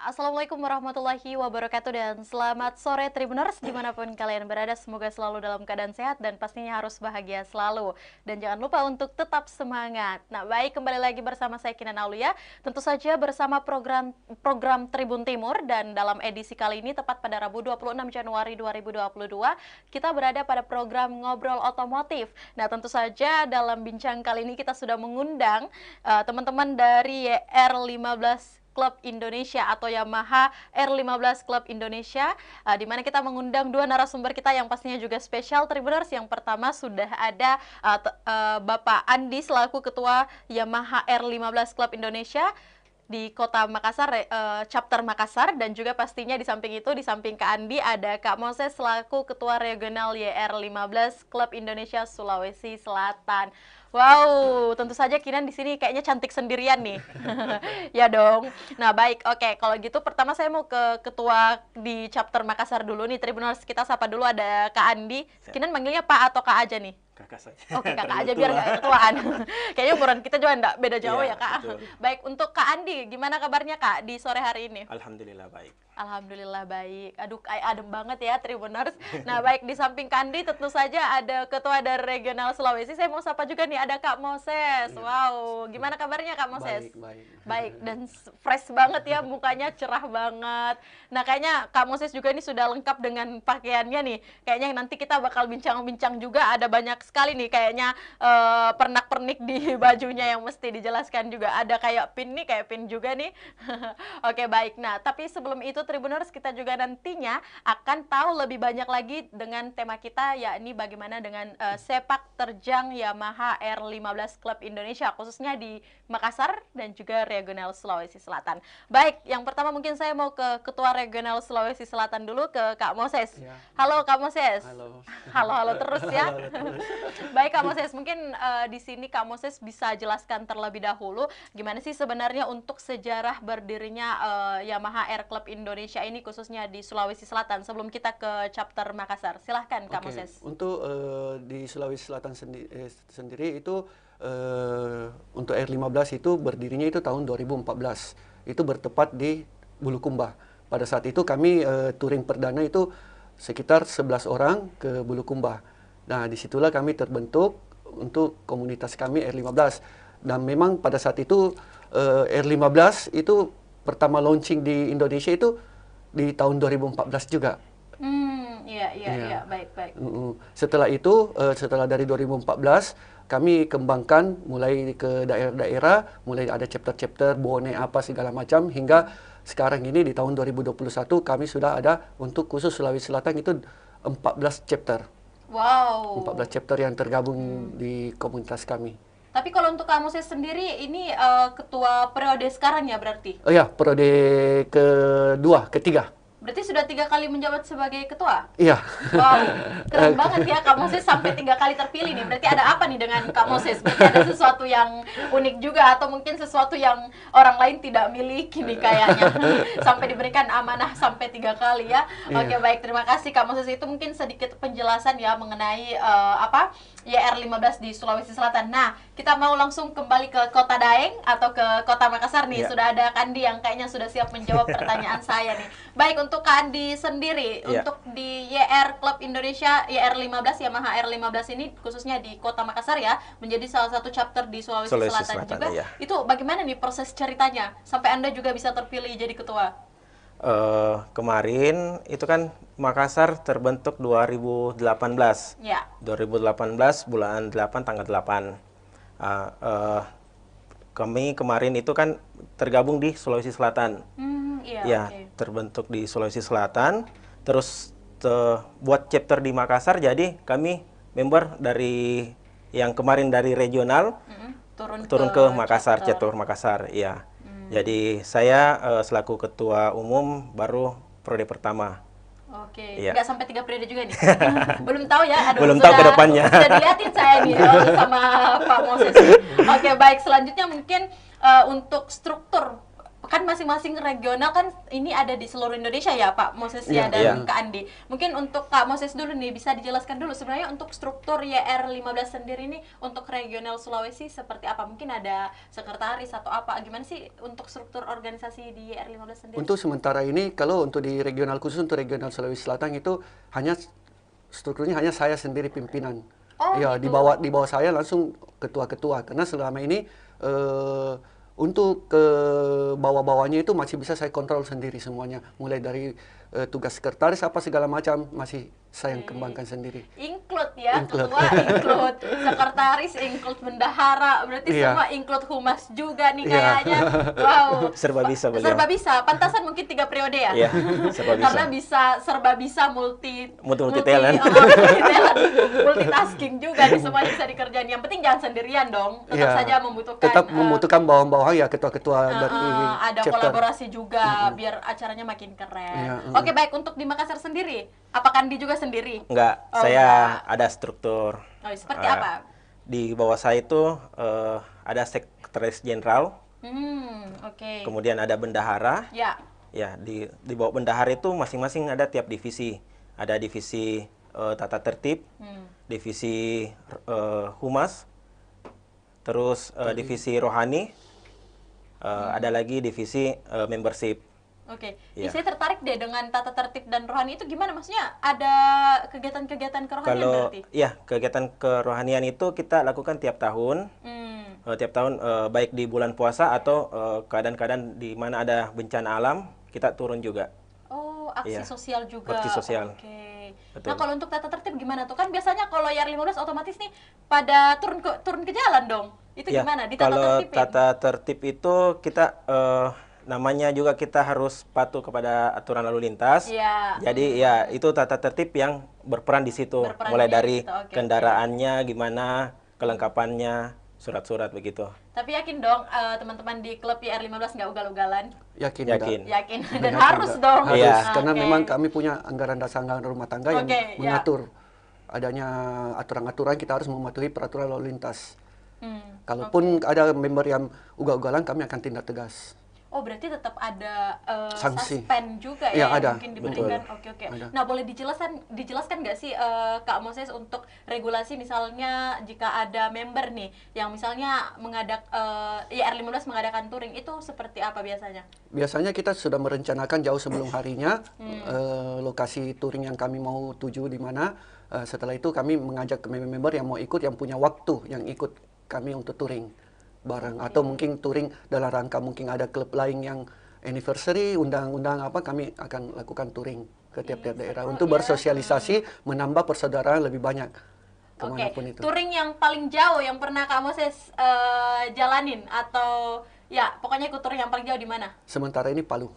Assalamualaikum warahmatullahi wabarakatuh dan selamat sore Tribuners dimanapun kalian berada. Semoga selalu dalam keadaan sehat dan pastinya harus bahagia selalu. Dan jangan lupa untuk tetap semangat. Nah baik, kembali lagi bersama saya Kinan Aulia. Tentu saja bersama program Tribun Timur, dan dalam edisi kali ini tepat pada Rabu 26 Januari 2022 kita berada pada program Ngobrol Otomotif. Nah tentu saja dalam bincang kali ini kita sudah mengundang teman-teman dari YR15 Klub Indonesia atau Yamaha R15 Klub Indonesia, di mana kita mengundang dua narasumber kita yang pastinya juga spesial Tribuners. Yang pertama sudah ada Bapak Andi selaku Ketua Yamaha R15 Klub Indonesia di Kota Makassar, chapter Makassar, dan juga pastinya di samping itu, di samping Kak Andi ada Kak Moses selaku Ketua Regional YR15 Klub Indonesia Sulawesi Selatan. Wow, tentu saja Kinan di sini kayaknya cantik sendirian nih. Ya dong. Nah, baik. Oke, kalau gitu pertama saya mau ke ketua di chapter Makassar dulu nih. Tribuners, kita sapa dulu, ada Kak Andi. Kinan manggilnya Pak atau Kak aja nih? Kakak saja. Oke, kakak aja biar nggak ketuaan. Kayaknya umuran kita juga nggak beda jauh ya, Kak. Betul. Baik, untuk Kak Andi, gimana kabarnya Kak di sore hari ini? Alhamdulillah baik. Alhamdulillah baik. Aduh, adem banget ya Tribuners. Nah baik, di samping Kandi tentu saja ada Ketua dari Regional Sulawesi. Saya mau sapa juga nih, ada Kak Moses. Wow, gimana kabarnya Kak Moses? Baik. Baik, dan fresh banget ya, mukanya cerah banget. Nah kayaknya Kak Moses juga ini sudah lengkap dengan pakaiannya nih. Kayaknya nanti kita bakal bincang-bincang juga, ada banyak sekali nih kayaknya pernak-pernik di bajunya yang mesti dijelaskan juga. Ada kayak pin nih, kayak pin juga nih. Oke baik, nah tapi sebelum itu Tribuners, kita juga nantinya akan tahu lebih banyak lagi dengan tema kita, yakni bagaimana dengan sepak terjang Yamaha R15 Klub Indonesia, khususnya di Makassar dan juga Regional Sulawesi Selatan. Baik, yang pertama mungkin saya mau ke Ketua Regional Sulawesi Selatan dulu, ke Kak Moses. Ya. Halo Kak Moses. Halo. Halo terus ya. Halo terus. Baik Kak Moses, mungkin di sini Kak Moses bisa jelaskan terlebih dahulu gimana sih sebenarnya untuk sejarah berdirinya Yamaha R Club Indonesia ini, khususnya di Sulawesi Selatan, sebelum kita ke chapter Makassar. Silahkan Kak Moses. Untuk di Sulawesi Selatan sendiri itu untuk R15 itu berdirinya itu tahun 2014. Itu bertepat di Bulukumba. Pada saat itu kami touring perdana itu sekitar 11 orang ke Bulukumba. Nah, disitulah kami terbentuk untuk komunitas kami R15. Dan memang pada saat itu R15 itu pertama launching di Indonesia itu di tahun 2014 juga. Iya, baik. Setelah itu, setelah dari 2014, kami kembangkan mulai ke daerah-daerah, mulai ada chapter-chapter, bone apa segala macam, hingga sekarang ini di tahun 2021 kami sudah ada untuk khusus Sulawesi Selatan itu 14 chapter. Wow. 14 chapter yang tergabung di komunitas kami. Tapi kalau untuk Kak Moses sendiri, ini ketua periode sekarang ya berarti? Oh ya, periode ketiga. Berarti sudah 3 kali menjabat sebagai ketua? Iya. Wow, keren banget ya Kak Moses sampai 3 kali terpilih nih. Berarti ada apa nih dengan Kak Moses? Berarti ada sesuatu yang unik juga, atau mungkin sesuatu yang orang lain tidak miliki nih kayaknya. Sampai diberikan amanah sampai 3 kali ya. Oke, baik, terima kasih Kak Moses. Itu mungkin sedikit penjelasan ya mengenai YR15 di Sulawesi Selatan. Nah, kita mau langsung kembali ke Kota Daeng atau ke Kota Makassar nih. Sudah ada Kandi yang kayaknya sudah siap menjawab pertanyaan saya nih. Baik, untuk Kak Andi sendiri, untuk di YR Club Indonesia, YR15, Yamaha R15 ini khususnya di Kota Makassar ya, menjadi salah satu chapter di Sulawesi Selatan juga. Ya. Itu bagaimana nih proses ceritanya sampai Anda juga bisa terpilih jadi ketua? Kemarin itu kan Makassar terbentuk 2018. Ya. 2018 bulan 8 tanggal 8. Kami kemarin itu kan tergabung di Sulawesi Selatan. Terbentuk di Sulawesi Selatan. Terus buat chapter di Makassar, jadi kami member dari yang kemarin dari regional turun ke Makassar, chapter Makassar. Iya. Jadi saya selaku ketua umum baru periode pertama. Oke, Iya. nggak sampai 3 periode juga nih. Belum tahu ya. Aduh, belum tahu ke depannya. Sudah dilihatin saya nih sama Pak Moses. Oke, baik. Selanjutnya mungkin untuk struktur kan masing-masing regional kan ini ada di seluruh Indonesia ya Pak Moses ya, dan Kak Andi. Mungkin untuk Kak Moses dulu nih, bisa dijelaskan dulu sebenarnya untuk struktur YR15 sendiri ini untuk regional Sulawesi seperti apa? Mungkin ada sekretaris atau apa? Gimana sih untuk struktur organisasi di YR15 sendiri? Untuk sementara ini, kalau untuk di regional khusus untuk regional Sulawesi Selatan itu hanya strukturnya hanya saya sendiri pimpinan. Ya, gitu. di bawah saya langsung ketua-ketua, karena selama ini untuk ke bawah-bawahnya itu masih bisa saya kontrol sendiri semuanya, mulai dari tugas sekretaris apa segala macam masih saya yang kembangkan sendiri. Include ya, ketua include, sekretaris include, bendahara, berarti semua include, humas juga nih kayaknya. Wow. Serba bisa beliau. Serba bisa, pantasan mungkin 3 periode ya? Iya, serba bisa. Karena serba bisa, multi talent. multitasking juga nih, semuanya bisa dikerjain. Yang penting jangan sendirian dong, tetap saja membutuhkan. Tetap membutuhkan bawah-bawah ya ketua-ketua dari ada chapter. Kolaborasi juga biar acaranya makin keren. Oke, baik, untuk di Makassar sendiri, apakah Andi juga sendiri? Enggak, saya ada struktur. Oh, seperti apa? Di bawah saya itu ada sekretaris jenderal. Oke. Kemudian ada bendahara. Ya. Ya, di bawah bendahara itu masing-masing ada tiap divisi. Ada divisi tata tertib, divisi humas, terus divisi rohani, ada lagi divisi membership. Oke, Ya. saya tertarik deh dengan tata tertib dan rohani itu gimana? Maksudnya ada kegiatan-kegiatan kerohanian berarti? Ya, kegiatan kerohanian itu kita lakukan tiap tahun. Tiap tahun baik di bulan puasa atau keadaan-keadaan di mana ada bencana alam, kita turun juga. Oh, aksi sosial juga. Aksi sosial. Oke. Betul. Nah, kalau untuk tata tertib gimana tuh? Kan biasanya kalau YR15 otomatis nih pada turun ke jalan dong. Itu Ya, gimana? Ditata kalau tertibin? tata tertib itu kita namanya juga kita harus patuh kepada aturan lalu lintas. Iya. Jadi ya itu tata tertib yang berperan di situ. Berperannya Mulai di dari situ, oke, kendaraannya gimana, kelengkapannya, surat-surat begitu. Tapi yakin dong teman-teman di klub YR15 nggak ugal-ugalan? Yakin. Yakin. Dan harus dong. Harus, Iya. karena Oke. memang kami punya anggaran dasar anggaran rumah tangga yang mengatur adanya aturan-aturan, kita harus mematuhi peraturan lalu lintas. Kalaupun ada member yang ugal-ugalan, kami akan tindak tegas. Oh, berarti tetap ada Sanksi. suspend juga Ya, yang ada. mungkin diberikan. Betul. Oke. Ada. Nah, boleh dijelaskan nggak sih Kak Moses untuk regulasi misalnya jika ada member nih yang misalnya YR15 mengadakan touring, itu seperti apa biasanya? Biasanya kita sudah merencanakan jauh sebelum harinya lokasi touring yang kami mau tuju di mana. Setelah itu kami mengajak member yang mau ikut, yang punya waktu yang ikut kami untuk touring bareng, atau mungkin touring dalam rangka mungkin ada klub lain yang anniversary, undang-undang apa, kami akan lakukan touring ke tiap-tiap daerah untuk bersosialisasi, menambah persaudaraan lebih banyak kemanapun itu. Touring yang paling jauh yang pernah Kak Moses jalanin, atau ya pokoknya ikut touring yang paling jauh di mana? Sementara ini Palu.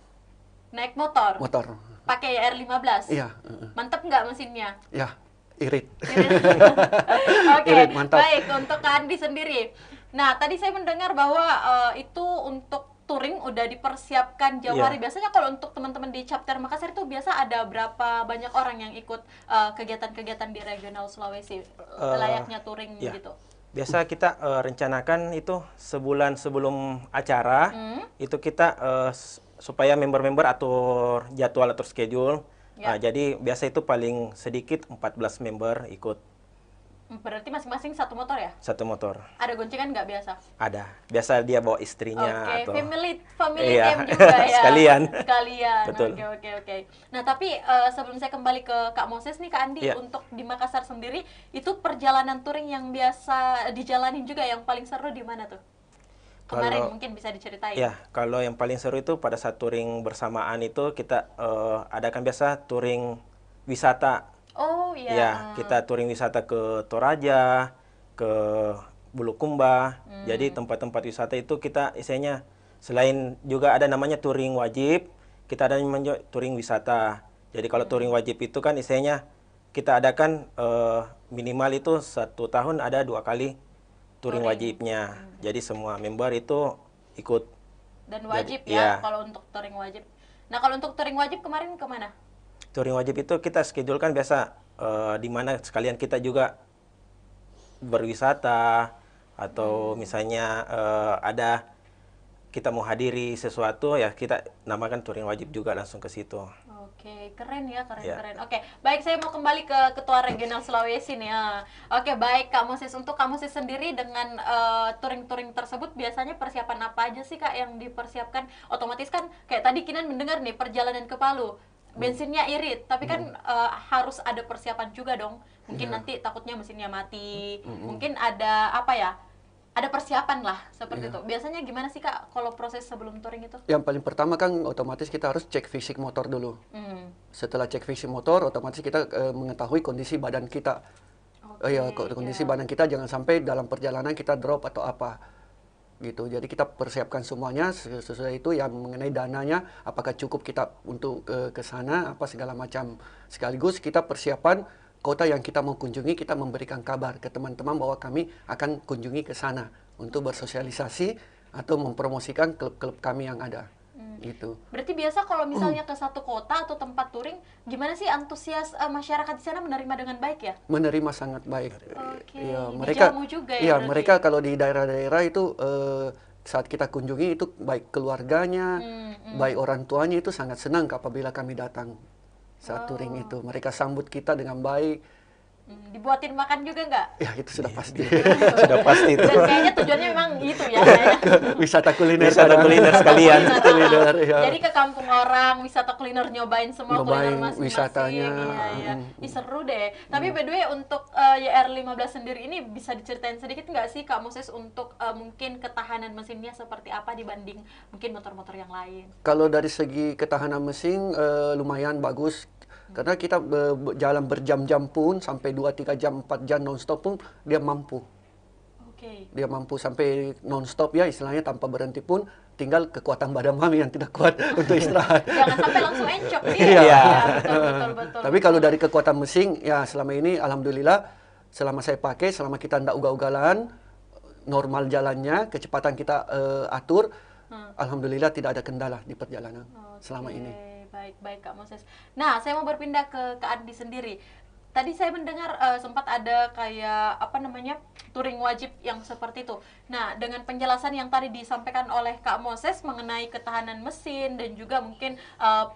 Naik motor? Motor. Pakai YR15? Iya. Mantep nggak mesinnya? Ya, irit. Oke, Irit, mantap. baik, untuk Kak Andi sendiri. Nah, tadi saya mendengar bahwa itu untuk touring udah dipersiapkan jauh hari. Biasanya kalau untuk teman-teman di chapter Makassar itu biasa ada berapa banyak orang yang ikut kegiatan-kegiatan di regional Sulawesi layaknya touring gitu? Biasa kita rencanakan itu sebulan sebelum acara, itu kita supaya member-member atur jadwal, atur schedule. Jadi biasa itu paling sedikit 14 member ikut. Berarti masing-masing satu motor ya? Satu motor. Ada goncengan nggak biasa? Ada. Biasa dia bawa istrinya Oke, atau family Iya. game juga ya. Sekalian. Betul. Oke. Nah, tapi sebelum saya kembali ke Kak Moses nih, Kak Andi, untuk di Makassar sendiri itu perjalanan touring yang biasa dijalanin juga yang paling seru di mana tuh? Kemarin mungkin bisa diceritain. Ya, kalau yang paling seru itu pada saat touring bersamaan itu kita adakan biasa touring wisata. Oh iya. Ya, kita touring wisata ke Toraja, ke Bulukumba. Jadi tempat-tempat wisata itu kita isinya selain juga ada namanya touring wajib, kita ada namanya touring wisata. Jadi kalau touring wajib itu kan isinya kita adakan minimal itu 1 tahun ada 2 kali touring wajibnya. Jadi semua member itu ikut. Dan wajib Jadi, ya kalau untuk touring wajib. Nah, kalau untuk touring wajib kemarin kemana? Touring wajib itu kita schedule kan biasa di mana sekalian kita juga berwisata atau misalnya ada kita mau hadiri sesuatu ya kita namakan touring wajib juga langsung ke situ. Oke, keren ya, keren, Ya. keren. Oke, baik, saya mau kembali ke Ketua Regional Sulawesi nih ya. Oke, baik Kak Moses, untuk Kak Moses sendiri dengan touring-touring tersebut biasanya persiapan apa aja sih Kak yang dipersiapkan? Otomatis kan kayak tadi Kinan mendengar nih perjalanan ke Palu, bensinnya irit, tapi kan harus ada persiapan juga dong. Mungkin nanti takutnya mesinnya mati, mungkin ada apa ya? Ada persiapan lah seperti itu. Biasanya gimana sih Kak kalau proses sebelum touring itu? Yang paling pertama kan otomatis kita harus cek fisik motor dulu. Setelah cek fisik motor, otomatis kita mengetahui kondisi badan kita. Kondisi badan kita jangan sampai dalam perjalanan kita drop atau apa. Gitu. Jadi kita persiapkan semuanya sesuai itu yang mengenai dananya, apakah cukup kita untuk ke sana apa segala macam. Sekaligus kita persiapan kota yang kita mau kunjungi, kita memberikan kabar ke teman-teman bahwa kami akan kunjungi ke sana untuk bersosialisasi atau mempromosikan klub-klub kami yang ada. Gitu. Berarti biasa kalau misalnya ke satu kota atau tempat touring, gimana sih antusias masyarakat di sana menerima dengan baik ya? Menerima sangat baik. Oke, Ya, mereka dijamu juga ya iya, berarti? mereka kalau di daerah-daerah itu saat kita kunjungi itu baik keluarganya, baik orang tuanya itu sangat senang apabila kami datang saat touring itu. Mereka sambut kita dengan baik. Dibuatin makan juga nggak? Ya, itu sudah pasti. Sudah pasti itu. Dan kayaknya tujuannya memang itu ya. Kayaknya. Wisata kuliner. Wisata kuliner sekalian. Kuliner, ya. Jadi ke kampung orang, wisata kuliner, nyobain semua Nyobain kuliner masing-masing. wisatanya. Iya, iya. Ih, seru deh. Tapi by the way untuk YR15 sendiri ini bisa diceritain sedikit nggak sih Kak Moses untuk mungkin ketahanan mesinnya seperti apa dibanding mungkin motor-motor yang lain? Kalau dari segi ketahanan mesin lumayan bagus. Karena kita jalan berjam-jam pun sampai 2-3 jam, 4 jam non-stop pun dia mampu. Oke. Dia mampu sampai non-stop ya istilahnya tanpa berhenti pun, tinggal kekuatan badan kami yang tidak kuat untuk istirahat. Jangan sampai langsung encok dia. Iya. Ya, betul. Tapi kalau dari kekuatan mesin ya selama ini alhamdulillah selama saya pakai, selama kita tidak ugal-ugalan, normal jalannya, kecepatan kita atur, alhamdulillah tidak ada kendala di perjalanan selama ini. Baik Kak Moses. Nah, saya mau berpindah ke Kak Andi sendiri. Tadi saya mendengar sempat ada kayak apa namanya touring wajib yang seperti itu. Nah, dengan penjelasan yang tadi disampaikan oleh Kak Moses mengenai ketahanan mesin dan juga mungkin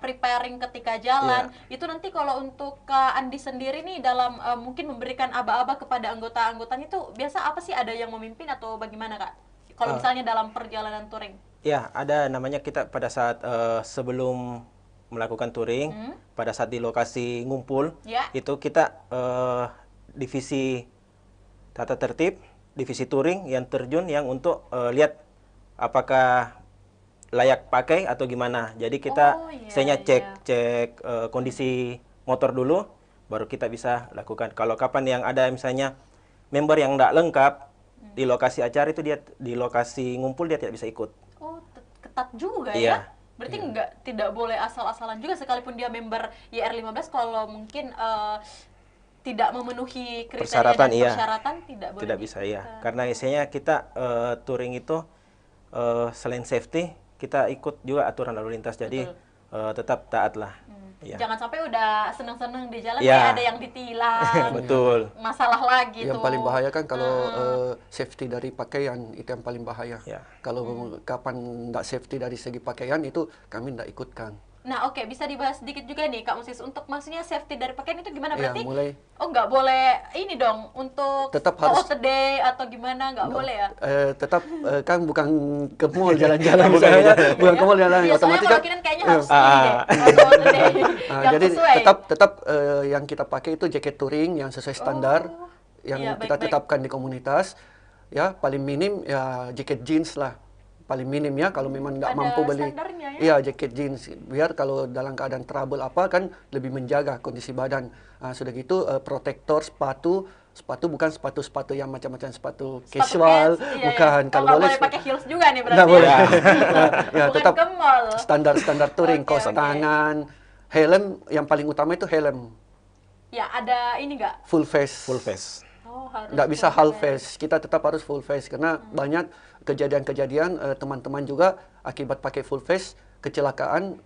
preparing ketika jalan, itu nanti kalau untuk Kak Andi sendiri nih dalam mungkin memberikan aba-aba kepada anggota-anggotanya itu biasa apa sih, ada yang memimpin atau bagaimana Kak? Kalau misalnya dalam perjalanan touring? Ya, ada namanya kita pada saat sebelum melakukan touring, pada saat di lokasi ngumpul, itu kita divisi tata tertib, divisi touring yang terjun yang untuk lihat apakah layak pakai atau gimana. Jadi kita cek kondisi motor dulu, baru kita bisa lakukan. Kalau kapan yang ada misalnya member yang tidak lengkap di lokasi acara itu, dia di lokasi ngumpul dia tidak bisa ikut. Oh, ketat juga Iya. ya. Berarti tidak boleh asal-asalan juga sekalipun dia member YR15, kalau mungkin tidak memenuhi kriteria dan persyaratan tidak boleh. Tidak bisa ya. Karena isinya kita touring itu selain safety, kita ikut juga aturan lalu lintas. Jadi tetap taat lah. Ya. Jangan sampai udah seneng-seneng di jalan kayak ada yang ditilang. Betul. Masalah lagi Yang tuh. paling bahaya kan kalau safety dari pakaian, itu yang paling bahaya. Ya. Kalau kapan tidak safety dari segi pakaian itu kami tidak ikutkan. Nah, oke, bisa dibahas sedikit juga nih Kak Moses, untuk maksudnya safety dari pakaian itu gimana Ya, berarti? mulai Oh, nggak boleh ini dong untuk tetap call harus the day atau gimana, nggak boleh ya? tetap kan bukan ke mall jalan-jalan misalnya, bukan ke mall jalan-jalan, Iya, soalnya otomatis kalau kan Kinan kayaknya harus ini deh, call the day yang jadi sesuai. tetap yang kita pakai itu jaket touring yang sesuai standar yang iya, kita baik-baik. tetapkan di komunitas. Ya, paling minim ya jaket jeans lah. Paling minim ya, kalau memang nggak Ada mampu beli. standarnya ya? Iya, jaket jeans. Biar kalau dalam keadaan trouble apa kan lebih menjaga kondisi badan. Sudah gitu protektor sepatu. Sepatu bukan sepatu-sepatu yang macam-macam sepatu casual, pants, bukan. Oh, Kalau nggak boleh boleh pakai heels juga nih berarti. nggak boleh. Ya? Ya, Bukan tetap ke mall. standar touring, Oke, kaos oke. tangan, helm, yang paling utama itu helm. Ya, ada ini nggak? Full face. Full face. Oh, harus Nggak bisa full half face, kita tetap harus full face karena banyak kejadian-kejadian teman-teman juga akibat pakai full face kecelakaan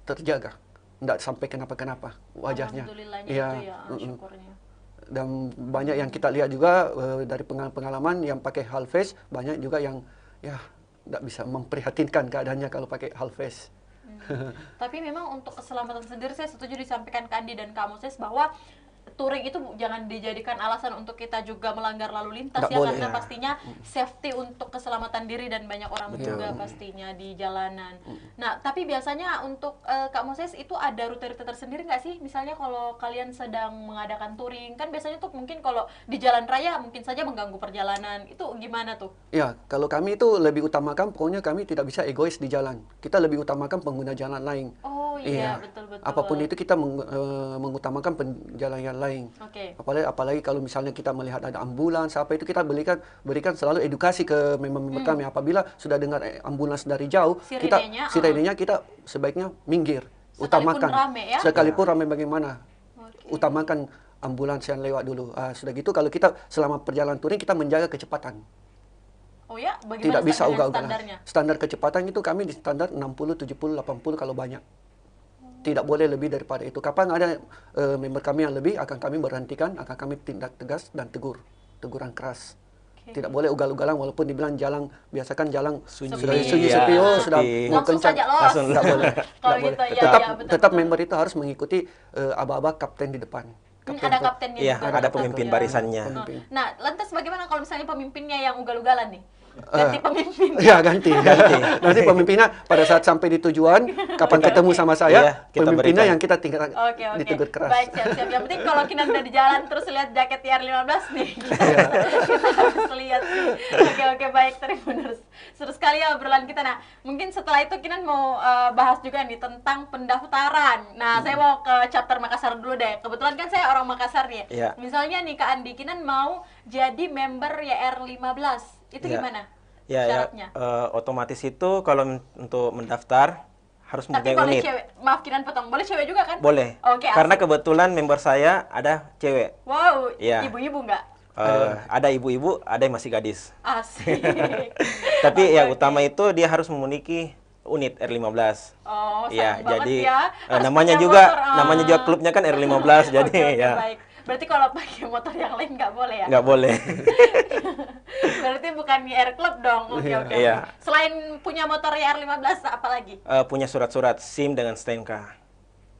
terjaga, nggak sampai kenapa-kenapa wajahnya. Alhamdulillahnya Iya, itu ya, syukurnya. Dan banyak yang kita lihat juga dari pengalaman yang pakai half face, banyak juga yang ya bisa memprihatinkan keadaannya kalau pakai halves. Tapi memang untuk keselamatan sendiri saya setuju disampaikan Kak Andi dan Kak Moses bahwa touring itu jangan dijadikan alasan untuk kita juga melanggar lalu lintas Nggak ya, boleh, karena ya. pastinya safety untuk keselamatan diri dan banyak orang juga pastinya di jalanan. Nah, tapi biasanya untuk Kak Moses itu ada rute-rute tersendiri nggak sih? Misalnya kalau kalian sedang mengadakan touring, kan biasanya tuh mungkin kalau di jalan raya mungkin saja mengganggu perjalanan. Itu gimana tuh? Ya, kalau kami itu lebih utamakan, pokoknya kami tidak bisa egois di jalan. Kita lebih utamakan pengguna jalan lain. Oh iya, betul-betul. Apapun itu kita mengutamakan jalan yang lain. Oke. Apalagi kalau misalnya kita melihat ada ambulans, apa itu kita berikan selalu edukasi ke member-member kami. Apabila sudah dengar ambulans dari jauh, sirenenya kita sebaiknya minggir. Sekalipun Utamakan. rame ya? Sekalipun ramai bagaimana. Oke. Utamakan ambulans yang lewat dulu. Sudah gitu kalau kita selama perjalanan touring kita menjaga kecepatan. Oh ya, bagaimana Tidak bisa dengan ugal-ugalan. standarnya? Standar kecepatan itu kami di standar 60, 70, 80 kalau banyak. Tidak boleh lebih daripada itu. Kapan ada member kami yang lebih, akan kami berhentikan, akan kami tindak tegas dan teguran keras. Oke. Tidak boleh ugal-ugalan walaupun dibilang jalan, biasakan jalan Sunyi. sudah sunyi Iya, sepi, sudah sepi. mau Langsung kencang. saja los. Langsung. Tidak boleh. Kalau Tidak gitu, boleh. ya, tetap ya, betul, tetap betul. member itu harus mengikuti aba-aba kapten di depan. Ada kaptennya Iya, juga. ada betul, pemimpin ya. barisannya. Pemimpin. Nah, lantas bagaimana kalau misalnya pemimpinnya yang ugal-ugalan nih? Ganti pemimpin. Ya ganti. Nanti pemimpinnya pada saat sampai di tujuan, kapan ketemu sama saya, Iya, kita pemimpinnya berikan. yang kita tinggal Oke. ditegur keras. Baik, siap-siap. Yang penting kalau Kinan udah di jalan terus lihat jaket TR15 nih, kita harus lihat sih. Oke, baik, Tribuners. Seru sekali ya obrolan kita. Nah, mungkin setelah itu Kinan mau bahas juga nih tentang pendaftaran. Nah, saya mau ke chapter Makassar dulu deh. Kebetulan kan saya orang Makassar nih. Iya. Misalnya nih Kak Andi, Kinan mau jadi member YR15. Itu Iya. gimana? Ya, Syaratnya? otomatis itu kalau untuk mendaftar harus Tapi mempunyai boleh unit. cewek, maaf Kinan potong, boleh cewek juga kan? Boleh. Oke, Karena asik. kebetulan member saya ada cewek. Wow, Iya. ibu-ibu nggak? Ada ibu-ibu, ada yang masih gadis. Asik. Tapi yang Oke. utama itu dia harus memiliki unit R15. Oh, Iya, sayang banget jadi ya. Harus namanya punya juga motor. namanya juga klubnya kan R15 jadi Oke, ya baik. Berarti kalau pakai motor yang lain nggak boleh ya? nggak boleh. Berarti bukan YR Club dong. Oke. Iya. Selain punya motor YR15 apa lagi? Punya surat-surat SIM dengan STNK.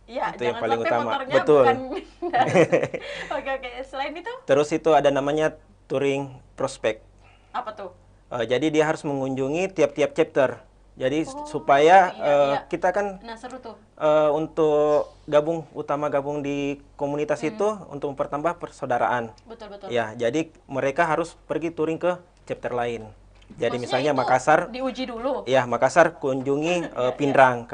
Iya, Itu yang jangan paling sampai utama. motornya Betul. bukan. Oke. Selain itu Terus itu ada namanya touring prospek. apa tuh? Jadi dia harus mengunjungi tiap-tiap chapter. Jadi supaya iya. kita kan Nah, seru tuh. untuk utama gabung di komunitas itu untuk mempertambah persaudaraan. Betul. Ya, jadi mereka harus pergi touring ke chapter lain. Jadi Maksudnya misalnya itu Makassar, diuji dulu. ya Makassar kunjungi Pindrang.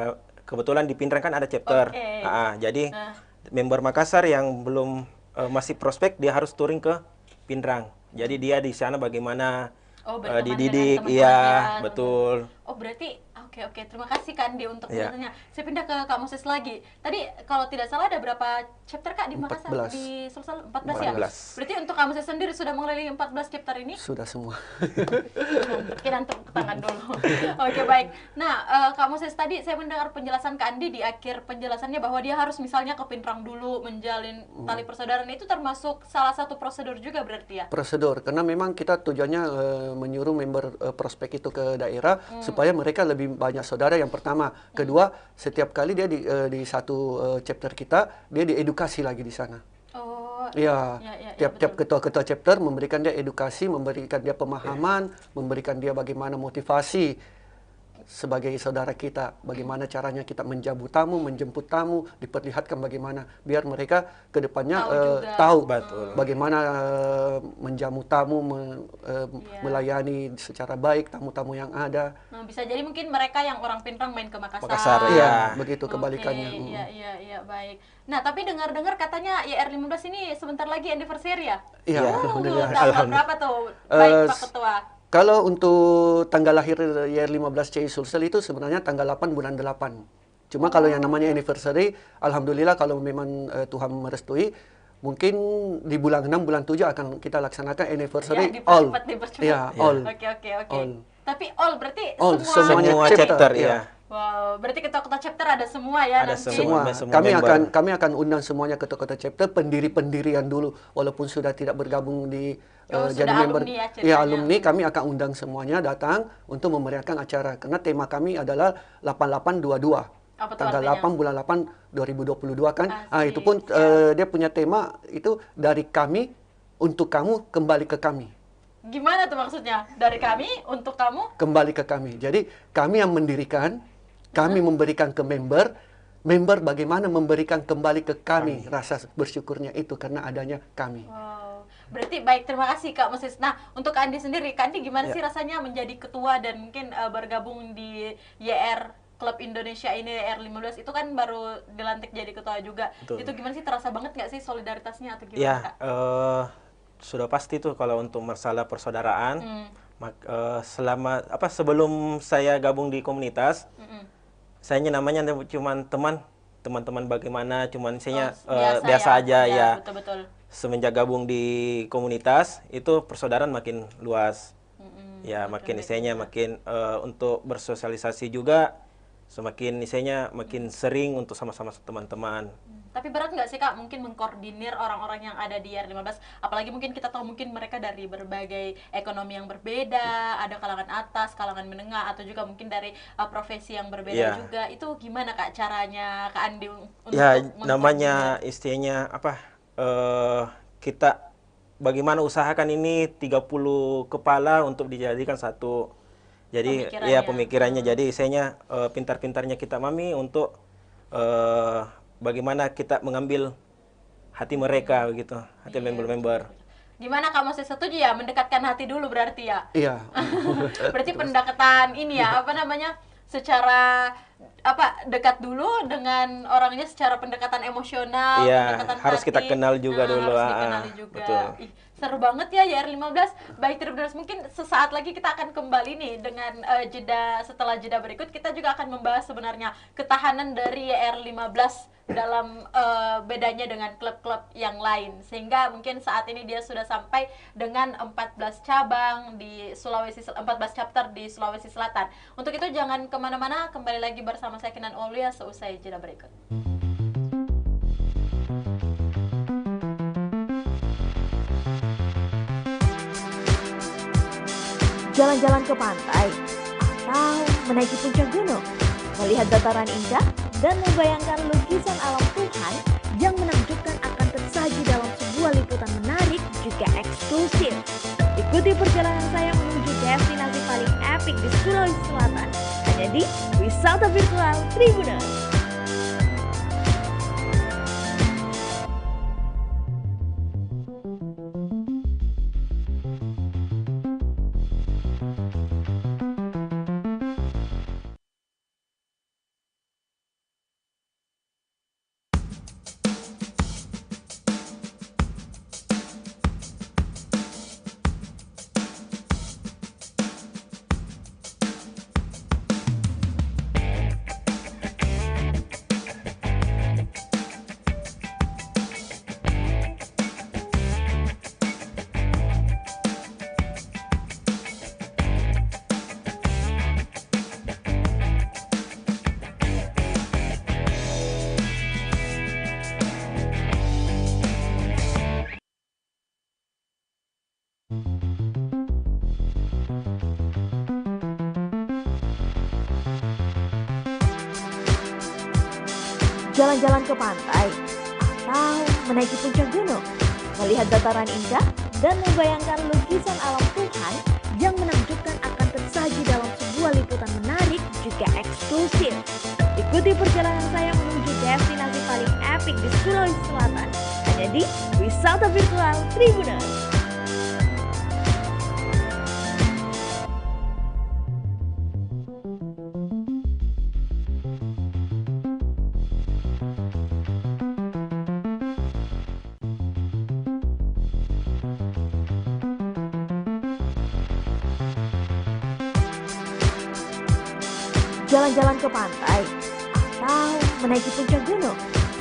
Kebetulan di Pindrang kan ada chapter. Oke. Jadi Nah. member Makassar yang belum masih prospek dia harus touring ke Pindrang. Jadi dia di sana bagaimana berteman dididik, dengan iya teman-temannya, betul. Oh berarti oke. Terima kasih Kak Andi untuk Iya. penjelasannya. Saya pindah ke Kak Moses lagi. Tadi kalau tidak salah ada berapa chapter Kak di Makassar? 14. Di Sulsel 14 ya? 14. Berarti untuk Kak Moses sendiri sudah mengelilingi 14 chapter ini? Sudah semua. Mungkin tepuk tangan dulu. Oke baik. Nah Kak Moses tadi saya mendengar penjelasan Kak Andi di akhir penjelasannya bahwa dia harus misalnya ke Pindrang dulu menjalin tali persaudaraan, itu termasuk salah satu prosedur juga berarti ya? Prosedur, karena memang kita tujuannya menyuruh member prospek itu ke daerah supaya mereka lebih banyak saudara yang pertama. Kedua, setiap kali dia di satu chapter kita, dia diedukasi lagi di sana. Oh Ya, tiap-tiap betul. ketua-ketua chapter memberikan dia edukasi, memberikan dia pemahaman, memberikan dia bagaimana motivasi sebagai saudara kita, bagaimana caranya kita menjemput tamu, diperlihatkan bagaimana biar mereka ke depannya Tahu juga. tahu Betul. bagaimana menjamu tamu, melayani secara baik tamu-tamu yang ada. Nah, bisa jadi mungkin mereka yang orang Pindrang main ke Makassar. Makassar, Iya, ya. begitu kebalikannya. Oke, iya, baik. Nah, tapi dengar-dengar katanya YR15 ini sebentar lagi anniversary ya? Iya, alhamdulillah. Tanggal berapa tuh? Baik, Pak Ketua. Kalau untuk tanggal lahir YR15 CI Sulsel itu sebenarnya tanggal 8 bulan 8. Cuma kalau yang namanya anniversary, alhamdulillah kalau memang Tuhan merestui, mungkin di bulan 6, bulan 7 akan kita laksanakan anniversary Ya, all. dipercepat. Iya, all. Oke. All. Tapi all berarti All, semua semuanya Semua chapter, chapter, iya. ya. Wow, berarti ketua-ketua chapter ada semua ya Ada nanti? semua. Semua. member. Kami akan undang semuanya ketua-ketua chapter, pendiri-pendirian dulu, walaupun sudah tidak bergabung di jadi sudah member. alumni ya Ya, ceritanya. alumni, kami akan undang semuanya datang untuk memeriahkan acara. Karena tema kami adalah 8822. Apa tuh Tanggal artinya? 8 bulan 8 2022 kan. Asik, Itu pun siap. dia punya tema itu dari kami untuk kamu, kembali ke kami. Gimana tuh maksudnya? Dari kami untuk kamu? Kembali ke kami. Jadi kami yang mendirikan, kami memberikan ke member, member bagaimana memberikan kembali ke kami rasa bersyukurnya itu karena adanya kami. Wow. Berarti baik, terima kasih Kak Moses. Nah, untuk Kak Andi sendiri, Kak Andi gimana Ya. sih rasanya menjadi ketua dan mungkin bergabung di YR Klub Indonesia ini, YR 15 itu kan baru dilantik jadi ketua juga. Betul. Itu gimana sih, terasa banget nggak sih solidaritasnya atau gimana Ya, Kak? sudah pasti tuh kalau untuk masalah persaudaraan. Selama sebelum saya gabung di komunitas, saya namanya cuman teman-teman bagaimana, cuman saya biasa aja ya. Betul-betul. Semenjak gabung di komunitas itu persaudaraan makin luas. Ya, makin istilahnya makin untuk bersosialisasi juga semakin istilahnya makin sering untuk sama-sama teman-teman. Tapi berat nggak sih Kak mungkin mengkoordinir orang-orang yang ada di YR15, apalagi mungkin kita tahu mungkin mereka dari berbagai ekonomi yang berbeda, ada kalangan atas, kalangan menengah, atau juga mungkin dari profesi yang berbeda Ya. juga. Itu gimana Kak caranya Kak Andi untuk Ya, mengkoordinir? namanya istilahnya kita bagaimana usahakan ini 30 kepala untuk dijadikan satu. Jadi ya pemikirannya. Jadi istilahnya pintar-pintarnya kita mami untuk bagaimana kita mengambil hati mereka begitu, hati member-member. Gimana Kak masih setuju ya mendekatkan hati dulu berarti ya? Iya. Berarti pendekatan ini ya, apa namanya? Secara dekat dulu dengan orangnya, secara pendekatan emosional, Iya, pendekatan harus hati. kita kenal juga dulu. Harus dikenali juga. Betul. Ih, seru banget ya YR15. Baik Tribuners, mungkin sesaat lagi kita akan kembali nih dengan setelah jeda berikut kita juga akan membahas sebenarnya ketahanan dari YR15 dalam bedanya dengan klub-klub yang lain, sehingga mungkin saat ini dia sudah sampai dengan 14 cabang di 14 chapter di Sulawesi Selatan. Untuk itu jangan kemana-mana, kembali lagi bersama saya Kinan Aulia seusai jeda berikut. Jalan-jalan ke pantai atau menaiki puncak gunung, melihat dataran indah dan membayangkan lukisan alam Tuhan yang menakjubkan akan tersaji dalam sebuah liputan menarik juga eksklusif. Ikuti perjalanan saya menuju destinasi paling epik di Sulawesi Selatan hanya di Wisata Virtual Tribuners. Jalan-jalan ke pantai atau menaiki puncak gunung, melihat dataran indah dan membayangkan lukisan alam Tuhan yang menakjubkan akan tersaji dalam sebuah liputan menarik juga eksklusif. Ikuti perjalanan saya menuju destinasi paling epik di Sulawesi Selatan hanya di Wisata Virtual Tribuners. Jalan-jalan ke pantai atau menaiki puncak gunung,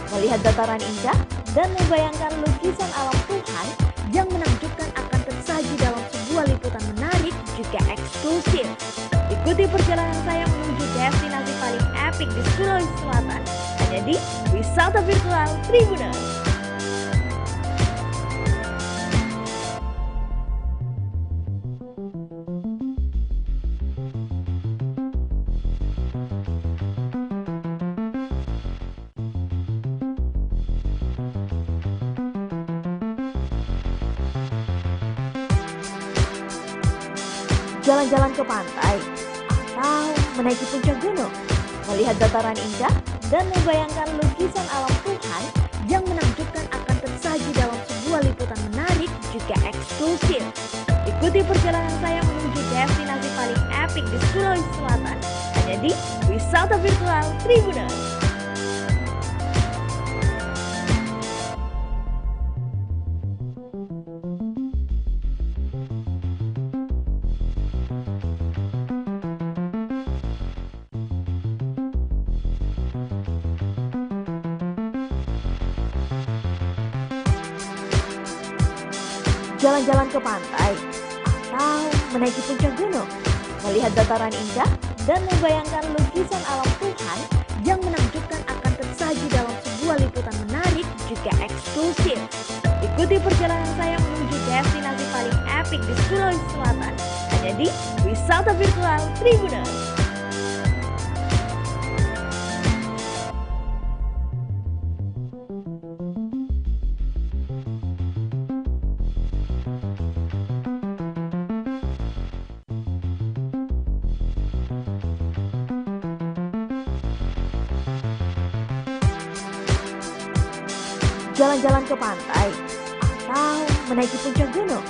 melihat dataran indah dan membayangkan lukisan alam Tuhan yang menakjubkan akan tersaji dalam sebuah liputan menarik juga eksklusif. Ikuti perjalanan saya menuju destinasi paling epik di Sulawesi Selatan. Hanya di Wisata Virtual Tribuners. Jalan-jalan ke pantai, atau menaiki puncak gunung, melihat dataran indah, dan membayangkan lukisan alam Tuhan yang menakjubkan akan tersaji dalam sebuah liputan menarik juga eksklusif. Ikuti perjalanan saya menuju destinasi paling epik di Sulawesi Selatan, hanya di Wisata Virtual Tribuners. Jalan-jalan ke pantai, atau menaiki puncak gunung, melihat dataran indah, dan membayangkan lukisan alam Tuhan yang menakjubkan akan tersaji dalam sebuah liputan menarik juga eksklusif. Ikuti perjalanan saya menuju destinasi paling epik di Sulawesi Selatan, hanya di Wisata Virtual Tribuners. Jalan-jalan ke pantai, atau menaiki puncak gunung,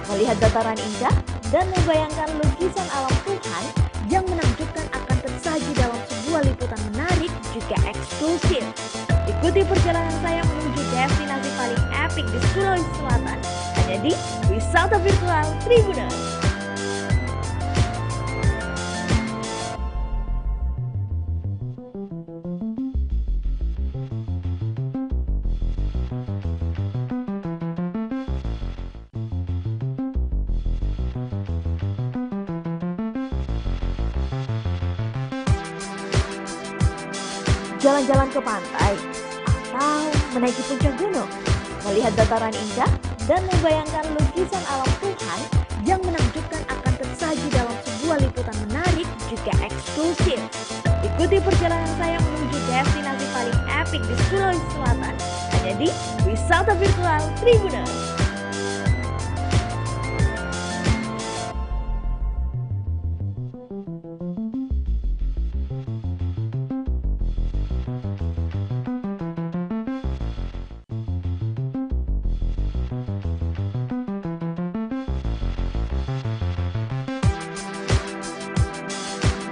melihat dataran indah, dan membayangkan lukisan alam Tuhan yang menakjubkan akan tersaji dalam sebuah liputan menarik juga eksklusif. Ikuti perjalanan saya menuju destinasi paling epik di Sulawesi Selatan, hanya di Wisata Virtual Tribuners. Jalan-jalan ke pantai, atau menaiki puncak gunung, melihat dataran indah, dan membayangkan lukisan alam Tuhan yang menakjubkan akan tersaji dalam sebuah liputan menarik juga eksklusif. Ikuti perjalanan saya menuju destinasi paling epik di Sulawesi Selatan, hanya di Wisata Virtual Tribuners.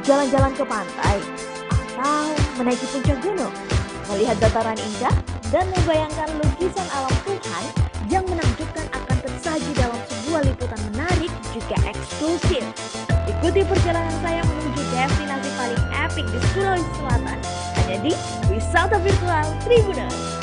Jalan-jalan ke pantai, atau menaiki puncak gunung, melihat dataran indah, dan membayangkan lukisan alam Tuhan yang menakjubkan akan tersaji dalam sebuah liputan menarik juga eksklusif. Ikuti perjalanan saya menuju destinasi paling epik di Sulawesi Selatan, hanya di Wisata Virtual Tribuners.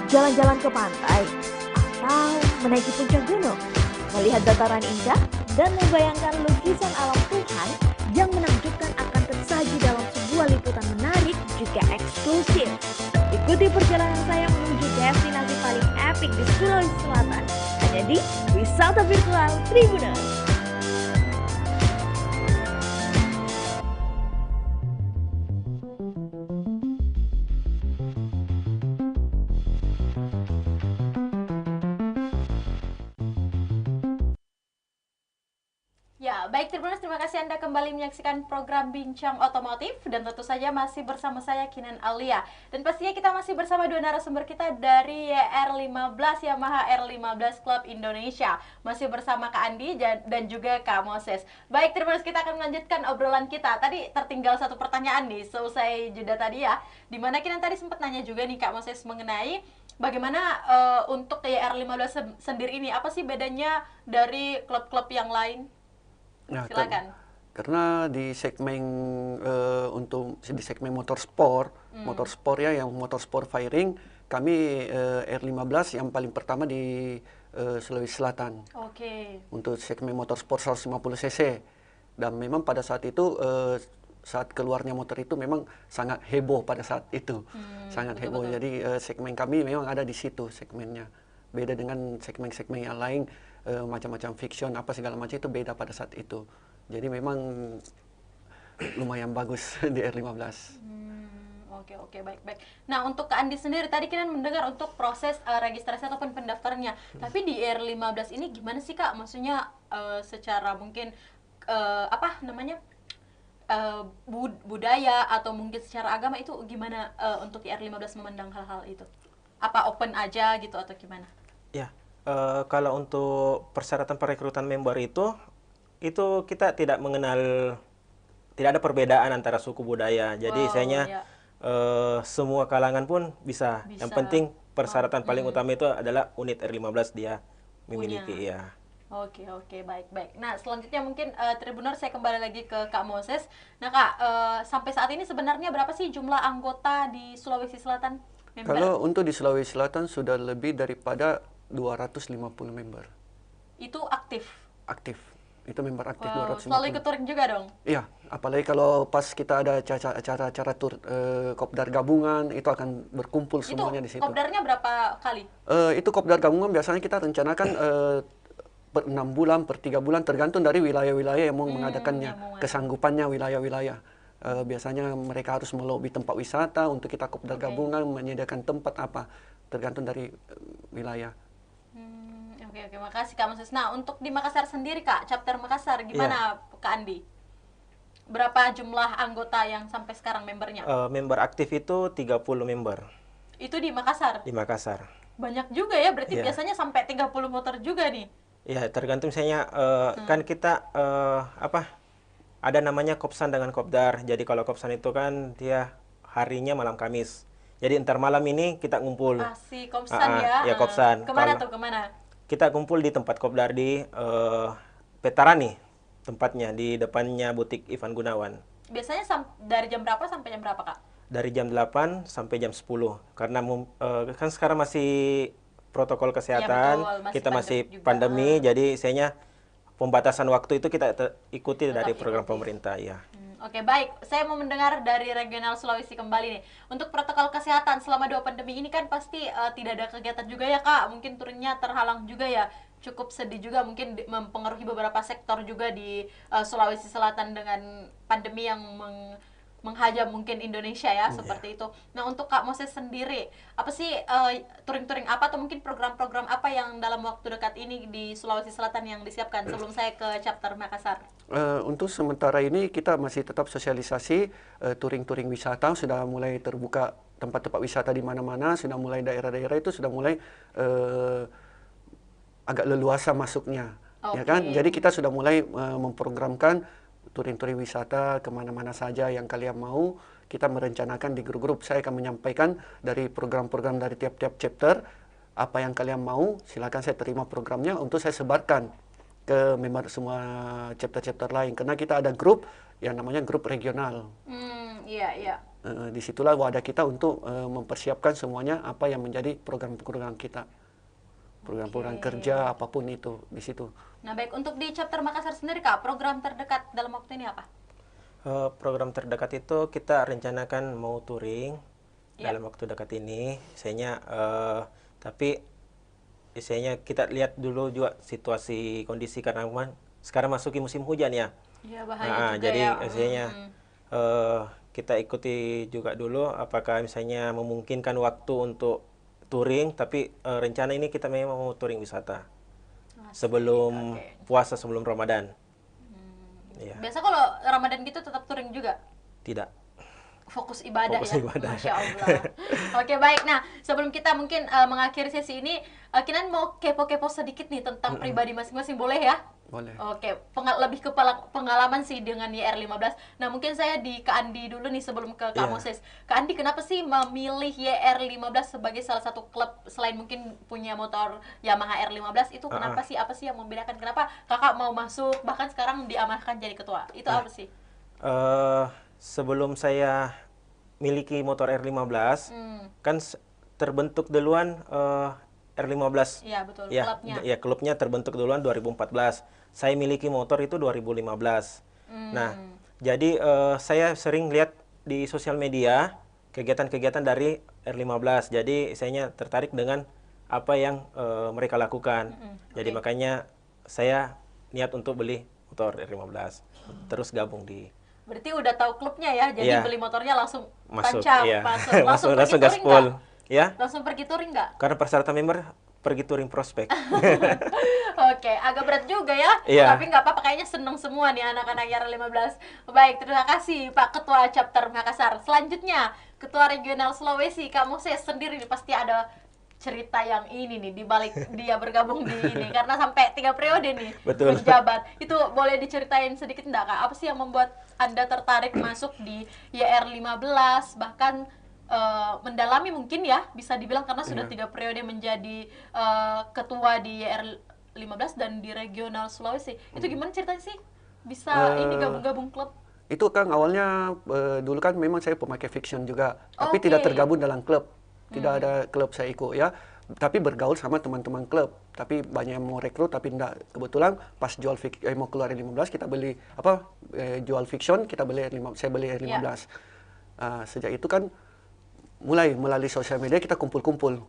Jalan-jalan ke pantai, atau menaiki puncak gunung, melihat dataran indah, dan membayangkan lukisan alam Tuhan yang menakjubkan akan tersaji dalam sebuah liputan menarik juga eksklusif. Ikuti perjalanan saya menuju destinasi paling epik di Sulawesi Selatan, hanya di Wisata Virtual Tribuners. Ya, Baik Tribuners, terima kasih Anda kembali menyaksikan program Bincang Otomotif dan tentu saja masih bersama saya Kinan Alia. Dan pastinya kita masih bersama dua narasumber kita dari YR15 Yamaha R15 Club Indonesia. Masih bersama Kak Andi dan juga Kak Moses. Baik Tribuners, kita akan melanjutkan obrolan kita. Tadi tertinggal satu pertanyaan nih selesai jeda tadi ya. Dimana Kinan tadi sempat nanya juga nih Kak Moses mengenai bagaimana untuk YR15 sendiri ini, apa sih bedanya dari klub-klub yang lain? Nah, Silakan. karena di segmen di segmen motorsport, motorsport ya, yang motorsport firing, kami R15 yang paling pertama di Sulawesi Selatan. Oke. Untuk segmen motorsport 150 cc. Dan memang pada saat itu saat keluarnya motor itu memang sangat heboh pada saat itu. Sangat heboh. Jadi segmen kami memang ada di situ segmennya. Beda dengan segmen-segmen yang lain, macam-macam fiction apa segala macam itu beda pada saat itu. Jadi memang lumayan bagus di R15. Oke, baik. Nah, untuk Kak Andi sendiri, tadi kita mendengar untuk proses registrasi ataupun pendaftarannya. Tapi di R15 ini gimana sih Kak? Maksudnya secara mungkin budaya atau mungkin secara agama itu gimana untuk R15 memandang hal-hal itu? Apa open aja gitu atau gimana? Ya, kalau untuk persyaratan perekrutan member itu kita tidak ada perbedaan antara suku budaya. Jadi semua kalangan pun bisa. Yang penting persyaratan paling utama itu adalah unit R15 dia memiliki. Ya. Oke, baik. Nah, selanjutnya mungkin Tribuners saya kembali lagi ke Kak Moses. Nah Kak, sampai saat ini sebenarnya berapa sih jumlah anggota di Sulawesi Selatan? Member? Kalau untuk di Sulawesi Selatan sudah lebih daripada 250 member. Itu aktif? Aktif. Itu member aktif 250. Selalu ikut touring juga dong? Iya, apalagi kalau pas kita ada acara-acara tur kopdar gabungan, itu akan berkumpul semuanya di situ. Itu kopdarnya berapa kali? Itu kopdar gabungan biasanya kita rencanakan per 6 bulan, per 3 bulan, tergantung dari wilayah-wilayah yang mau mengadakannya, kesanggupannya wilayah-wilayah. Biasanya mereka harus melobi tempat wisata untuk kita kopdar gabungan, menyediakan tempat apa, tergantung dari wilayah. Oke, makasih Kak Moses. Nah, untuk di Makassar sendiri Kak, chapter Makassar, gimana Kak Andi? Berapa jumlah anggota yang sampai sekarang membernya? Member aktif itu 30 member. Itu di Makassar? Di Makassar. Banyak juga ya, berarti biasanya sampai 30 motor juga nih? Ya, tergantung misalnya, kan kita ada namanya kopsan dengan kopdar. Jadi kalau kopsan itu kan dia harinya malam Kamis. Jadi entar malam ini kita ngumpul. Si kopsan ya? Ya, kopsan. Kemana tuh, kemana? Kita kumpul di tempat kopdar di Petarani, tempatnya di depannya butik Ivan Gunawan. Biasanya dari jam berapa sampai jam berapa Kak? Dari jam 8 sampai jam 10. Karena kan sekarang masih protokol kesehatan, ya, betul, kita masih pandemi, jadi istilahnya pembatasan waktu itu kita ikuti dari program pemerintah ya. Oke, baik. Saya mau mendengar dari regional Sulawesi kembali nih. Untuk protokol kesehatan selama 2 pandemi ini kan pasti tidak ada kegiatan juga ya Kak. Mungkin touringnya terhalang juga ya. Cukup sedih juga, mungkin mempengaruhi beberapa sektor juga di Sulawesi Selatan dengan pandemi yang menghajam mungkin Indonesia ya, seperti itu. Nah, untuk Kak Moses sendiri, apa sih touring-touring apa atau mungkin program-program apa yang dalam waktu dekat ini di Sulawesi Selatan yang disiapkan sebelum saya ke chapter Makassar? Untuk sementara ini kita masih tetap sosialisasi, touring-touring wisata sudah mulai terbuka, tempat-tempat wisata di mana-mana, sudah mulai daerah-daerah itu sudah mulai agak leluasa masuknya, ya kan? Jadi kita sudah mulai memprogramkan touring-touring wisata kemana-mana saja yang kalian mau. Kita merencanakan di grup-grup. Saya akan menyampaikan dari program-program dari tiap-tiap chapter apa yang kalian mau. Silakan saya terima programnya untuk saya sebarkan ke member semua chapter-chapter lain. Karena kita ada grup yang namanya grup regional. Iya. Disitulah wadah kita untuk mempersiapkan semuanya apa yang menjadi program-program kita. Program-program kerja apapun itu di situ. Nah, baik, untuk di chapter Makassar sendiri Kak, program terdekat dalam waktu ini apa? Program terdekat itu kita rencanakan mau touring dalam waktu dekat ini. Tapi misalnya kita lihat dulu juga situasi kondisi karena sekarang masuki musim hujan ya. Iya, bahaya juga jadi ya. misalnya kita ikuti juga dulu apakah misalnya memungkinkan waktu untuk touring, tapi rencana ini kita memang mau touring wisata sebelum puasa, sebelum Ramadan. Iya. Biasa kalau Ramadan gitu tetap touring juga? Tidak. Fokus ibadah Fokus ya? ibadah. Masya Allah. Oke, baik. Nah, sebelum kita mungkin mengakhiri sesi ini, Kinan mau kepo-kepo sedikit nih tentang pribadi masing-masing, boleh ya? Boleh. Oke, lebih ke pengalaman sih dengan YR15. Nah, mungkin saya di Kak Andi dulu nih sebelum ke Kak Iya. Moses. Kak Andi, kenapa sih memilih YR15 sebagai salah satu klub selain mungkin punya motor Yamaha R15 itu kenapa sih? Apa sih yang membedakan? Kenapa Kakak mau masuk bahkan sekarang diamanahkan jadi ketua? Itu apa sih? Sebelum saya miliki motor R15, kan terbentuk duluan R15. Iya, betul. Ya, Klubnya. ya, klubnya terbentuk duluan 2014. Saya miliki motor itu 2015. Nah, jadi saya sering lihat di sosial media kegiatan-kegiatan dari R15. Jadi saya tertarik dengan apa yang mereka lakukan. Jadi oke. makanya saya niat untuk beli motor R15. Terus gabung di Berarti udah tahu klubnya ya, jadi Iya. beli motornya langsung masuk. tancap, Iya. masuk. Langsung pergi langsung touring gaspol. nggak? Ya, Langsung pergi touring nggak? karena persyaratan member pergi touring prospek. Oke, agak berat juga ya. Iya. Tapi nggak apa-apa, kayaknya seneng semua nih anak-anak YR15. Baik, terima kasih Pak Ketua Chapter Makassar. Selanjutnya, Ketua Regional Sulawesi, Kak Moses sendiri nih, pasti ada cerita yang ini nih di balik dia bergabung di ini karena sampai 3 periode nih Betul. menjabat. Itu boleh diceritain sedikit enggak Kak? Apa sih yang membuat Anda tertarik masuk di YR15 bahkan mendalami mungkin ya bisa dibilang karena sudah 3 periode menjadi ketua di YR15 dan di Regional Sulawesi. Itu gimana ceritanya sih bisa ini gabung-gabung klub? Itu kan awalnya dulu kan memang saya pemakai fiction juga, tapi Oke. tidak tergabung dalam klub. Tidak ada klub saya ikut ya. Tapi bergaul sama teman-teman klub. Tapi banyak yang mau rekrut tapi tidak. Kebetulan pas jual mau keluar R15 kita beli jual fiction, kita beli R15, saya beli R15. Sejak itu kan mulai melalui sosial media kita kumpul-kumpul.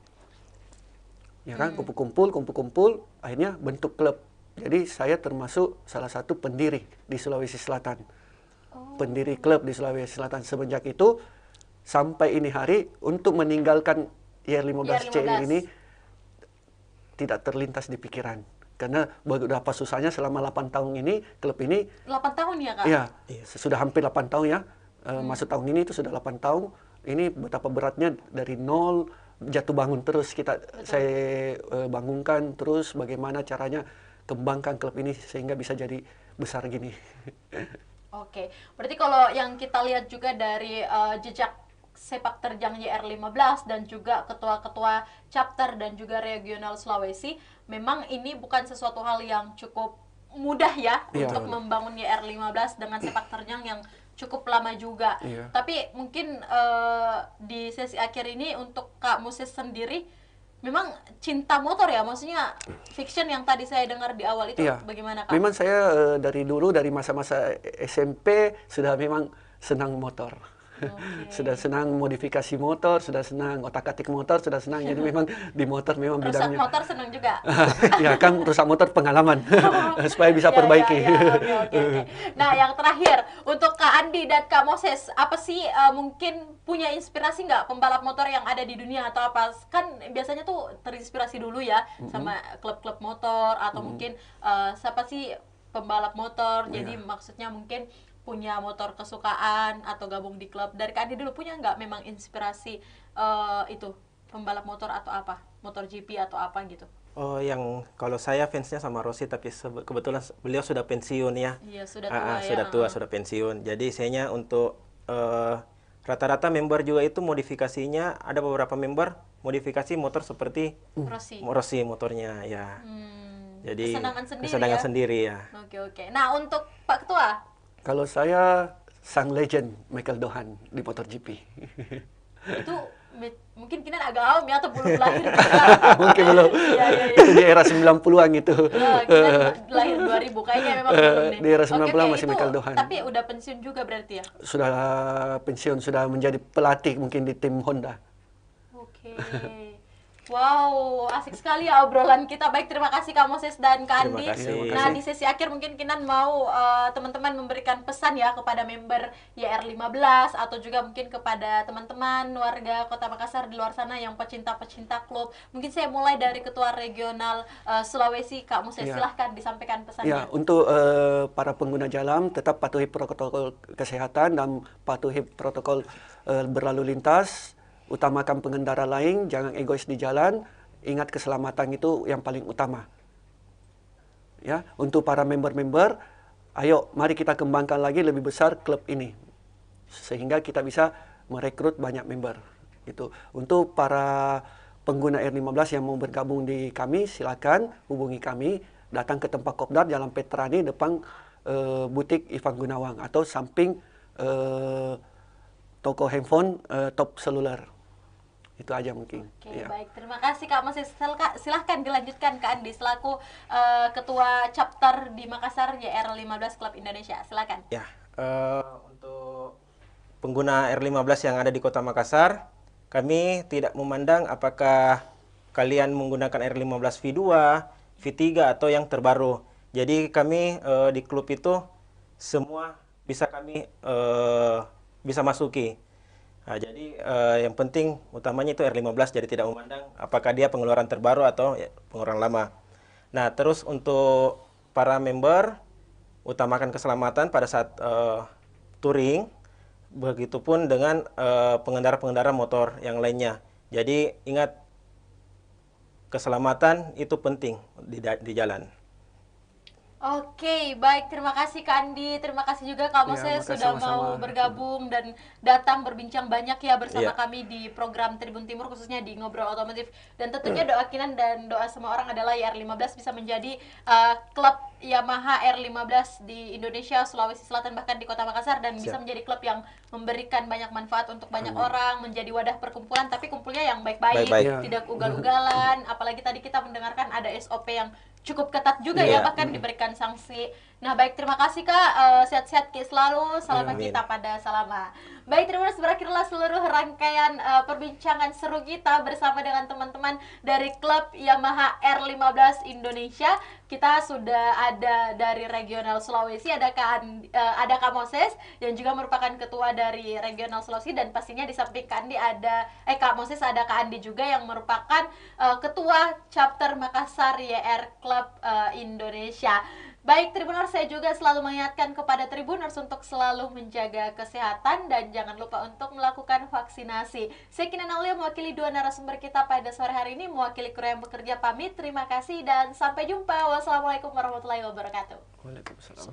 Ya kan, kumpul-kumpul, akhirnya bentuk klub. Jadi saya termasuk salah satu pendiri di Sulawesi Selatan. Pendiri klub di Sulawesi Selatan. Semenjak itu sampai ini hari untuk meninggalkan YR15C ini tidak terlintas di pikiran. Karena berapa susahnya selama 8 tahun ini, klub ini 8 tahun ya Kak? iya, sudah hampir 8 tahun ya. Masuk tahun ini itu sudah 8 tahun. Ini betapa beratnya dari nol jatuh bangun terus saya bangunkan terus bagaimana caranya kembangkan klub ini sehingga bisa jadi besar gini. Oke, berarti kalau yang kita lihat juga dari jejak sepak terjang YR15 dan juga ketua-ketua chapter dan juga regional Sulawesi, memang ini bukan sesuatu hal yang cukup mudah ya Iya. untuk membangun YR15 dengan sepak terjang yang cukup lama juga. Iya. Tapi mungkin di sesi akhir ini untuk Kak Moses sendiri, memang cinta motor ya, maksudnya fiction yang tadi saya dengar di awal itu Iya. bagaimana Kak? Memang saya dari dulu, dari masa-masa SMP sudah memang senang motor. Sudah senang modifikasi motor, sudah senang otak-atik motor, sudah senang. Jadi memang di motor memang Rusak bidangnya. motor senang juga. Ya kan rusak motor pengalaman supaya bisa perbaiki. Oke. Nah, yang terakhir untuk Kak Andi dan Kak Moses, apa sih mungkin punya inspirasi nggak pembalap motor yang ada di dunia atau apa? Kan biasanya tuh terinspirasi dulu ya sama klub-klub motor atau mungkin siapa sih pembalap motor. Jadi maksudnya mungkin punya motor kesukaan atau gabung di klub. Dari Kak Andi dulu punya nggak memang inspirasi itu pembalap motor atau apa? Motor GP atau apa gitu? Oh, yang kalau saya fansnya sama Rossi, tapi kebetulan beliau sudah pensiun ya. Iya, sudah tua ya. Sudah tua, sudah pensiun. Jadi sayanya untuk rata-rata member juga itu modifikasinya, ada beberapa member modifikasi motor seperti Rossi. motornya ya. Jadi Kesenangan sendiri sendiri ya. Oke. Nah, untuk Pak Ketua, Kalau saya sang legend Michael Dohan di MotoGP. itu mungkin kita agak awam ya atau belum lahir. Mungkin belum. Iya. Itu di era 90-an gitu. Nah, kita lahir 2000 kayaknya memang belum deh. Di era 90-an Oke, masih itu, Michael Dohan. Tapi udah pensiun juga berarti ya? Sudah pensiun, sudah menjadi pelatih mungkin di tim Honda. Oke. Wow, asik sekali ya obrolan kita. Baik, terima kasih Kak Moses dan Kak Andi. Terima kasih. Nah, di sesi akhir mungkin Kinan mau teman-teman memberikan pesan ya kepada member YR15 atau juga mungkin kepada teman-teman warga Kota Makassar di luar sana yang pecinta-pecinta klub. Mungkin saya mulai dari Ketua Regional Sulawesi, Kak Moses. Ya. Silahkan disampaikan pesannya. Ya, untuk para pengguna jalan tetap patuhi protokol kesehatan dan patuhi protokol berlalu lintas. Utamakan pengendara lain, jangan egois di jalan. Ingat keselamatan itu yang paling utama. Ya, untuk para member-member, ayo mari kita kembangkan lagi lebih besar klub ini sehingga kita bisa merekrut banyak member. Itu. Untuk para pengguna R15 yang mau bergabung di kami, silakan hubungi kami. Datang ke tempat Kopdar Jalan Petrani depan butik Ivan Gunawan atau samping toko handphone Top Seluler. Itu aja mungkin. Oke, Ya. baik. Terima kasih Kak Moses. Silahkan dilanjutkan Kak Andi selaku Ketua Chapter di Makassar YR15 Klub Indonesia. Silakan. Ya, untuk pengguna R15 yang ada di Kota Makassar, kami tidak memandang apakah kalian menggunakan R15 V2, V3 atau yang terbaru. Jadi kami di klub itu semua bisa kami bisa masuki. Nah, jadi yang penting utamanya itu R15, jadi tidak memandang apakah dia pengeluaran terbaru atau ya, pengeluaran lama. Nah, terus untuk para member, utamakan keselamatan pada saat touring, begitupun dengan pengendara-pengendara motor yang lainnya. Jadi ingat, keselamatan itu penting di jalan. Oke, baik. Terima kasih Kak Andi. Terima kasih juga Kak Moses makasih sudah sama-sama. mau bergabung dan datang berbincang banyak ya bersama Iya. kami di program Tribun Timur, khususnya di Ngobrol Otomotif. Dan tentunya doa Kinan dan doa semua orang adalah YR15 bisa menjadi klub Yamaha R15 di Indonesia, Sulawesi Selatan, bahkan di Kota Makassar, dan bisa menjadi klub yang memberikan banyak manfaat untuk banyak orang, menjadi wadah perkumpulan, tapi kumpulnya yang baik-baik, Baik-baik. tidak ugal-ugalan. Apalagi tadi kita mendengarkan ada SOP yang cukup ketat juga ya, Iya. bahkan diberikan sanksi. Nah, baik, terima kasih Kak. Sehat-sehat Ki selalu. Salam Amin. kita pada Salama. Baik, terima kasih, berakhirlah seluruh rangkaian perbincangan seru kita bersama dengan teman-teman dari klub Yamaha R15 Indonesia. Kita sudah ada dari regional Sulawesi, ada Kak Moses yang juga merupakan ketua dari regional Sulawesi, dan pastinya di samping Kak Andi ada Kak Moses, ada Kak Andi juga yang merupakan ketua chapter Makassar YR Club Indonesia. Baik, Tribuners, saya juga selalu mengingatkan kepada Tribuners untuk selalu menjaga kesehatan dan jangan lupa untuk melakukan vaksinasi. Saya Kinan Aulia mewakili dua narasumber kita pada sore hari ini, mewakili kru yang bekerja pamit. Terima kasih dan sampai jumpa. Wassalamualaikum warahmatullahi wabarakatuh. Waalaikumsalam.